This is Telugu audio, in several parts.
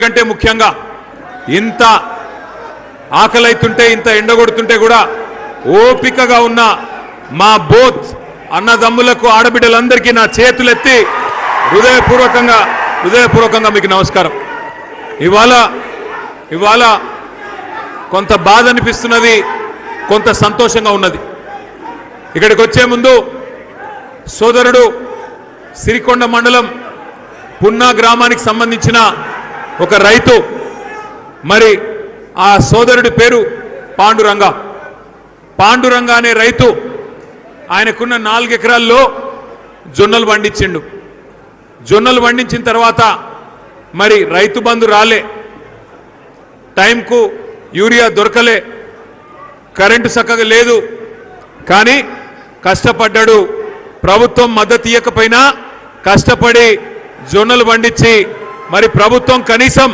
కంటే ముఖ్యంగా ఇంత ఆకలైతుంటే ఇంత ఎండగొడుతుంటే కూడా ఓపికగా ఉన్న మా బోత్ అన్నదమ్ములకు ఆడబిడ్డలందరికీ నా చేతులెత్తి హృదయపూర్వకంగా మీకు నమస్కారం. ఇవాళ కొంత బాధ అనిపిస్తున్నది, కొంత సంతోషంగా ఉన్నది. ఇక్కడికి వచ్చే ముందు సోదరుడు సిరికొండ మండలం పున్నా గ్రామానికి సంబంధించిన ఒక రైతు, మరి ఆ సోదరుడి పేరు పాండురంగ అనే రైతు ఆయనకున్న 4 ఎకరాల్లో జొన్నలు పండించిండు. జొన్నలు పండించిన తర్వాత మరి రైతు బంధు రాలే, టైంకు యూరియా దొరకలే, కరెంటు చక్కగా లేదు. కానీ కష్టపడ్డాడు. ప్రభుత్వం మద్దతు ఇవ్వకపోయినా కష్టపడి జొన్నలు పండించి మరి ప్రభుత్వం కనీసం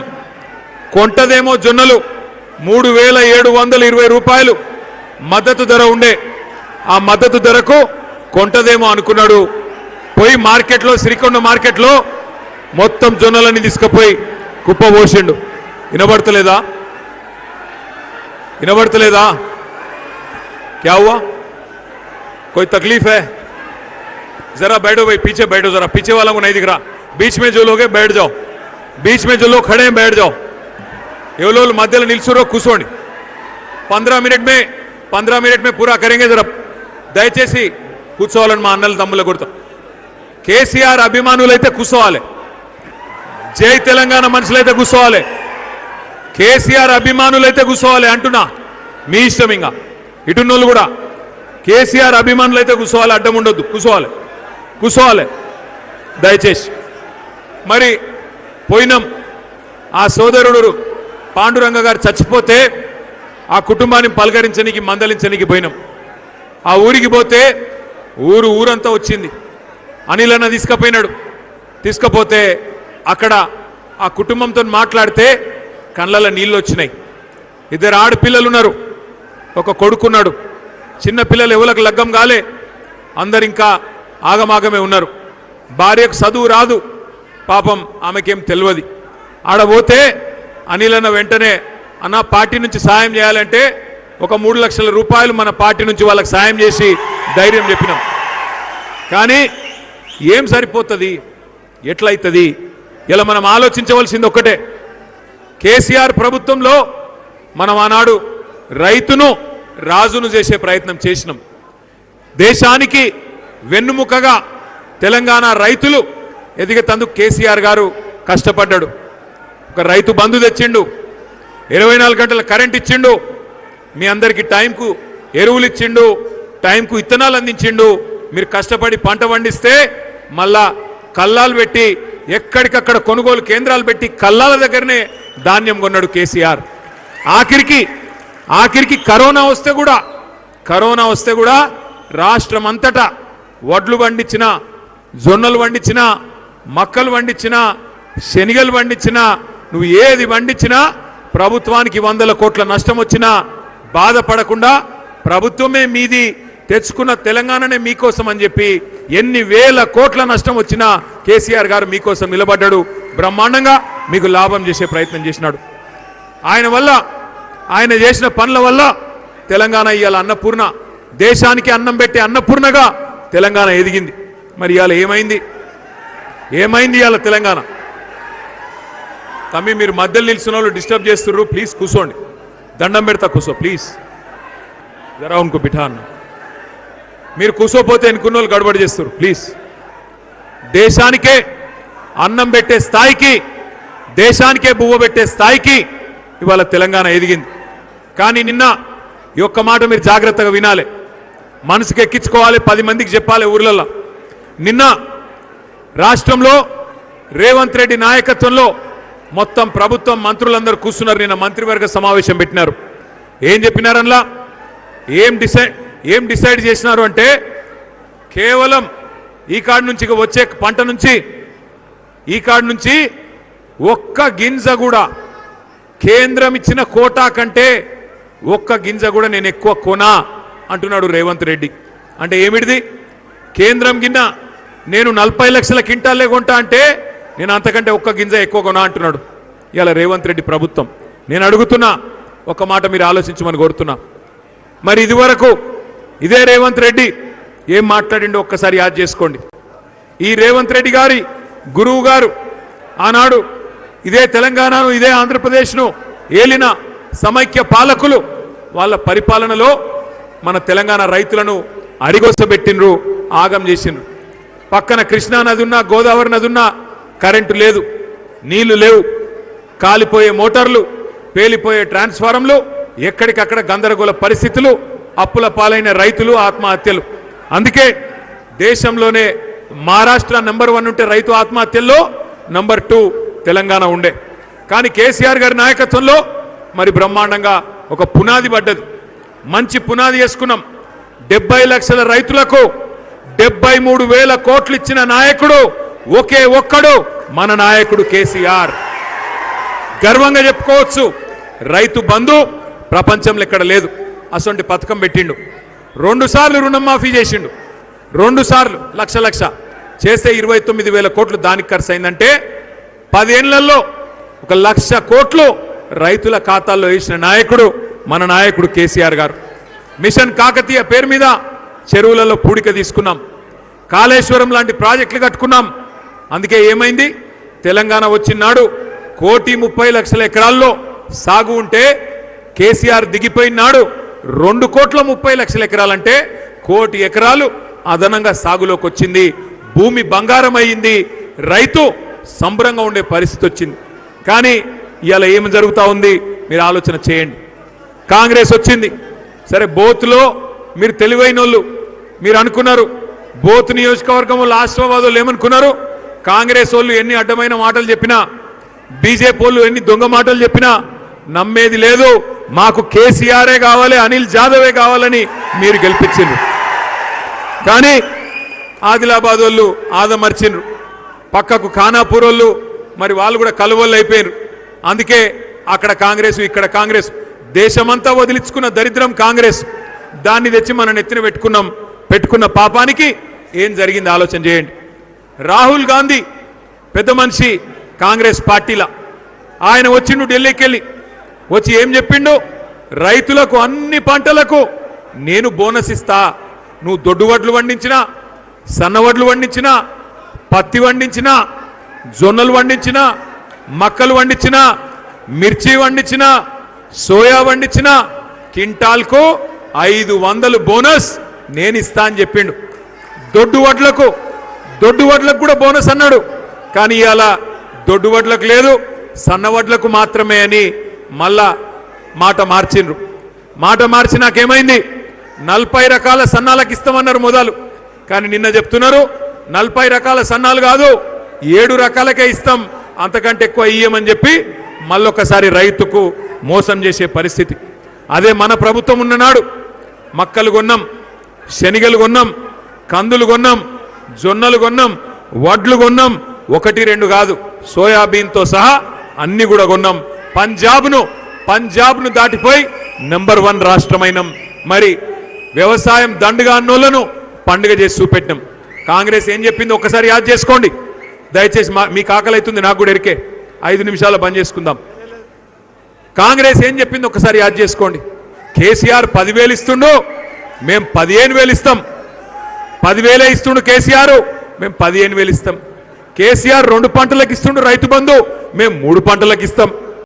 కొంటదేమో జొన్నలు 3720 రూపాయలు మద్దతు ధర ఉండే, ఆ మద్దతు ధరకు కొంటదేమో అనుకున్నాడు. పోయి మార్కెట్లో, సిరికొండ మార్కెట్లో మొత్తం జొన్నలన్నీ తీసుకుపోయి కుప్పబోసిండు. వినబడతలేదా? क्या हुआ? कोई तकलीफ है? जरा बैठो भाई, पीछे बैठो, जरा पीछे वाला को नहीं दिख रहा. बीच में जो लोग हैं बैठ जाओ, बीच में जो लोग खड़े हैं बैठ जाओ. ये लोग मध्य निल्सुरो కూర్చోండి. 15 मिनट में पूरा करेंगे. जरा దయచేసి కూర్చోవాలని మా అన్నల తమ్ముల కొడతాం. కేసీఆర్ అభిమానులైతే కూర్చోవాలి, జై తెలంగాణ మనుషులైతే కూర్చోవాలి, కేసీఆర్ అభిమానులైతే కూర్చోవాలి అంటున్నా. మీ ఇష్టం. ఇంకా ఇటున్నోళ్ళు కూడా కేసీఆర్ అభిమానులైతే కూర్చోవాలి, అడ్డం ఉండొద్దు, కూర్చోవాలి దయచేసి. మరి పోయినాం, ఆ సోదరుడు పాండురంగ గారు చచ్చిపోతే ఆ కుటుంబాన్ని పలకరించడానికి, మందలించడానికి పోయినాం. ఆ ఊరికి పోతే ఊరంతా వచ్చింది. అనిల్ అన్న తీసుకపోతే అక్కడ ఆ కుటుంబంతో మాట్లాడితే కళ్ళలో నీళ్ళు వచ్చినాయి. 2 ఆడపిల్లలు ఉన్నారు, ఒక కొడుకున్నాడు. చిన్న పిల్లలు ఎవరికి లగ్గం కాలే, అందరు ఇంకా ఆగమాగమే ఉన్నారు. భార్యకు చదువు రాదు, పాపం ఆమెకేం తెలియదు. ఆడపోతే అనిల్ అన్న వెంటనే, అన్న పార్టీ నుంచి సాయం చేయాలంటే ఒక 3 లక్షల రూపాయలు మన పార్టీ నుంచి వాళ్ళకి సాయం చేసి ధైర్యం చెప్పినాం. కానీ ఏం సరిపోతుంది, ఎట్లయితుంది? ఇలా మనం ఆలోచించవలసింది ఒక్కటే. కేసీఆర్ ప్రభుత్వంలో మనం ఆనాడు రైతును రాజును చేసే ప్రయత్నం చేసినాం. దేశానికి వెన్నుముకగా తెలంగాణ రైతులు ఎదిగేందుకు కేసీఆర్ గారు కష్టపడ్డాడు. ఒక రైతు బంధు తెచ్చిండు, 24 గంటల కరెంట్ ఇచ్చిండు, మీ అందరికీ టైంకు ఎరువులు ఇచ్చిండు, టైంకు విత్తనాలు అందించిండు. మీరు కష్టపడి పంట పండిస్తే మళ్ళా కల్లాలు పెట్టి, ఎక్కడికక్కడ కొనుగోలు కేంద్రాలు పెట్టి కల్లాల దగ్గరనే ధాన్యం కొన్నాడు కేసీఆర్. ఆఖరికి కరోనా వస్తే కూడా రాష్ట్రం అంతటా వడ్లు పండించిన, జొన్నలు పండించిన, మక్కలు పండించిన, శనిగలు పండించిన, నువ్వు ఏది పండించినా ప్రభుత్వానికి 100 కోట్ల నష్టం వచ్చినా బాధపడకుండా ప్రభుత్వమే మీది, తెచ్చుకున్న తెలంగాణనే మీకోసం అని చెప్పి ఎన్ని వేల కోట్ల నష్టం వచ్చినా కేసీఆర్ గారు మీకోసం నిలబడ్డాడు. బ్రహ్మాండంగా మీకు లాభం చేసే ప్రయత్నం చేసినాడు. ఆయన చేసిన పనుల వల్ల తెలంగాణ ఇవాళ అన్నపూర్ణ, దేశానికి అన్నం పెట్టే అన్నపూర్ణగా తెలంగాణ ఎదిగింది. మరి ఇవాళ ఏమైంది ఇవాళ తెలంగాణ? తమ్మి, మీరు మధ్యలో నిలిచిన వాళ్ళు డిస్టర్బ్ చేస్తున్నారు, ప్లీజ్ కూర్చోండి, దండం పెడతా కూర్చో ప్లీజ్. జరా ఉनको బిఠా అన్న, మీరు కూర్చోపోతే ఎన్నుకున్న వాళ్ళు గడబడి చేస్తారు ప్లీజ్. దేశానికే అన్నం పెట్టే స్థాయికి, దేశానికే బువ్వ పెట్టే స్థాయికి ఇవాళ తెలంగాణ ఎదిగింది. కానీ నిన్న ఈ ఒక్క మాట మీరు జాగ్రత్తగా వినాలి, మనసుకు ఎక్కించుకోవాలి, 10 మందికి చెప్పాలి ఊర్లలో. నిన్న రాష్ట్రంలో రేవంత్ రెడ్డి నాయకత్వంలో మొత్తం ప్రభుత్వం మంత్రులందరూ కూర్చున్నారు. నిన్న మంత్రివర్గ సమావేశం పెట్టినారు. ఏం చెప్పినారల్లా, ఏం డిసైడ్ చేసినారు అంటే, కేవలం ఈ కాడ నుంచి వచ్చే పంట నుంచి, ఈ కాడ నుంచి ఒక్క గింజ కూడా కేంద్రం ఇచ్చిన కోటా కంటే ఒక్క గింజ కూడా నేను ఎక్కువ కొనా అంటున్నాడు రేవంత్ రెడ్డి. అంటే ఏమిటిది? కేంద్రం గిన్న నేను 40 లక్షల క్వింటాలే కొంటా అంటే నేను అంతకంటే ఒక్క గింజ ఎక్కువ కొనా అంటున్నాడు. ఇలా రేవంత్ రెడ్డి ప్రభుత్వం. నేను అడుగుతున్నా, ఒక మాట మీరు ఆలోచించమని కోరుతున్నా. మరి ఇదివరకు ఇదే రేవంత్ రెడ్డి ఏం మాట్లాడిండో ఒక్కసారి యాద్ చేసుకోండి. ఈ రేవంత్ రెడ్డి గారి గురువు గారు ఆనాడు ఇదే తెలంగాణను ఇదే ఆంధ్రప్రదేశ్ను ఏలిన సమైక్య పాలకులు వాళ్ళ పరిపాలనలో మన తెలంగాణ రైతులను అరిగొసబెట్టినరు, ఆగం చేసిండ్రు. పక్కన కృష్ణా నది ఉన్నా, గోదావరి నది ఉన్నా కరెంటు లేదు, నీళ్లు లేవు, కాలిపోయే మోటార్లు, పేలిపోయే ట్రాన్స్ఫారంలు, ఎక్కడికక్కడ గందరగోళ పరిస్థితులు, అప్పుల పాలైన రైతులు, ఆత్మహత్యలు. అందుకే దేశంలోనే మహారాష్ట్ర నెంబర్ 1 ఉంటే రైతు ఆత్మహత్యల్లో నెంబర్ 2 తెలంగాణ ఉండే. కానీ కేసీఆర్ గారి నాయకత్వంలో మరి బ్రహ్మాండంగా ఒక పునాది పడ్డది. మంచి పునాది వేసుకున్నాం. 70 లక్షల రైతులకు 73,000 కోట్లు ఇచ్చిన నాయకుడు ఒకే ఒక్కడు మన నాయకుడు కేసీఆర్. గర్వంగా చెప్పుకోవచ్చు. రైతు బంధు ప్రపంచంలో ఎక్కడ లేదు. అసొంటి పథకం పెట్టిండు. 2 సార్లు రుణమాఫీ చేసిండు. 2 సార్లు లక్ష చేస్తే 29,000 కోట్లు దానికి ఖర్చు అయిందంటే 10 ఏళ్లలో 1,00,000 కోట్లు రైతుల ఖాతాల్లో వేసిన నాయకుడు మన నాయకుడు కేసీఆర్ గారు. మిషన్ కాకతీయ పేరు మీద చెరువులలో పూడిక తీసుకున్నాం. కాళేశ్వరం లాంటి ప్రాజెక్టులు కట్టుకున్నాం. అందుకే ఏమైంది, తెలంగాణ వచ్చినాడు 1,30,00,000 ఎకరాల్లో సాగు ఉంటే కేసీఆర్ దిగిపోయినాడు 2,30,00,000 ఎకరాలంటే 1,00,00,000 ఎకరాలు అదనంగా సాగులోకి వచ్చింది. భూమి బంగారం అయింది. రైతు సంబరంగా ఉండే పరిస్థితి వచ్చింది. కానీ ఇవాళ ఏమి జరుగుతూ ఉంది మీరు ఆలోచన చేయండి. కాంగ్రెస్ వచ్చింది. సరే, బోత్లో మీరు తెలివైన వాళ్ళు, మీరు అనుకున్నారు బోత్ నియోజకవర్గం వాళ్ళు, ఆసిఫాబాద్ వాళ్ళు ఏమనుకున్నారు, కాంగ్రెస్ వాళ్ళు ఎన్ని అడ్డమైన మాటలు చెప్పినా, బీజేపీ వాళ్ళు ఎన్ని దొంగ మాటలు చెప్పినా నమ్మేది లేదు, మాకు కేసీఆరే కావాలి, అనిల్ జాదవే కావాలని మీరు గెలిపించిండ్రు. కానీ ఆదిలాబాద్ వాళ్ళు ఆదమర్చిండ్రు, పక్కకు ఖానాపూర్ వాళ్ళు మరి వాళ్ళు కూడా కలువళ్ళు అయిపోయారు. అందుకే అక్కడ కాంగ్రెస్, ఇక్కడ కాంగ్రెస్, దేశమంతా వదిలించుకున్న దరిద్రం కాంగ్రెస్. దాన్ని తెచ్చి మన నెత్తిన పెట్టుకున్న పాపానికి ఏం జరిగింది ఆలోచన చేయండి. రాహుల్ గాంధీ పెద్ద మనిషి కాంగ్రెస్ పార్టీలా, ఆయన వచ్చిండు ఢిల్లీకి వెళ్ళి, వచ్చి ఏం చెప్పిండు, రైతులకు అన్ని పంటలకు నేను బోనస్ ఇస్తా, నువ్వు దొడ్డు వడ్లు వండించినా, సన్నవడ్లు వండించినా, పత్తి వండించినా, జొన్నలు వండించినా, మక్కలు వండించినా, మిర్చి వండించినా, సోయా వండించినా కింటాల్కు 500 బోనస్ నేను ఇస్తా అని చెప్పిండు. దొడ్డు వడ్లకు కూడా బోనస్ అన్నాడు. కానీ ఇవాళ దొడ్డు వడ్లకు లేదు, సన్నవడ్లకు మాత్రమే అని మళ్ళా మాట మార్చిండ్రు. మాట మార్చి నాకేమైంది, 40 రకాల సన్నాలకు ఇస్తామన్నారు మొదలు. కానీ నిన్న చెప్తున్నారు 40 రకాల సన్నాలు కాదు, 7 రకాలకే ఇస్తాం, అంతకంటే ఎక్కువ ఇయ్యమని చెప్పి మళ్ళొకసారి రైతుకు మోసం చేసే పరిస్థితి. అదే మన ప్రభుత్వం ఉన్ననాడు మక్కలు కొన్నాం, శనిగలు కొన్నాం, కందులు కొన్నాం, జొన్నలు కొన్నాం, వడ్లు కొన్నాం, 1-2 కాదు, సోయాబీన్తో సహా అన్ని కూడా కొన్నాం. పంజాబ్ను దాటిపోయి నెంబర్ 1 రాష్ట్రమైనం. మరి వ్యవసాయం దండుగా అన్నోళ్లను పండుగ చేసి చూపెట్టినాం. కాంగ్రెస్ ఏం చెప్పింది ఒక్కసారి యాద్ చేసుకోండి దయచేసి. మీకు ఆకలి అవుతుంది, నాకు కూడా ఎరికే, 5 నిమిషాలు బంద్ చేసుకుందాం. కాంగ్రెస్ ఏం చెప్పింది ఒక్కసారి యాద్ చేసుకోండి. కేసీఆర్ 10,000 ఇస్తుండు, మేము 15,000 ఇస్తాం. 10,000 ఇస్తుండు కేసీఆర్, మేము 15,000 ఇస్తాం. కేసీఆర్ 2 పంటలకు ఇస్తుండు రైతు బంధు, మేము 3 పంటలకు ఇస్తాం.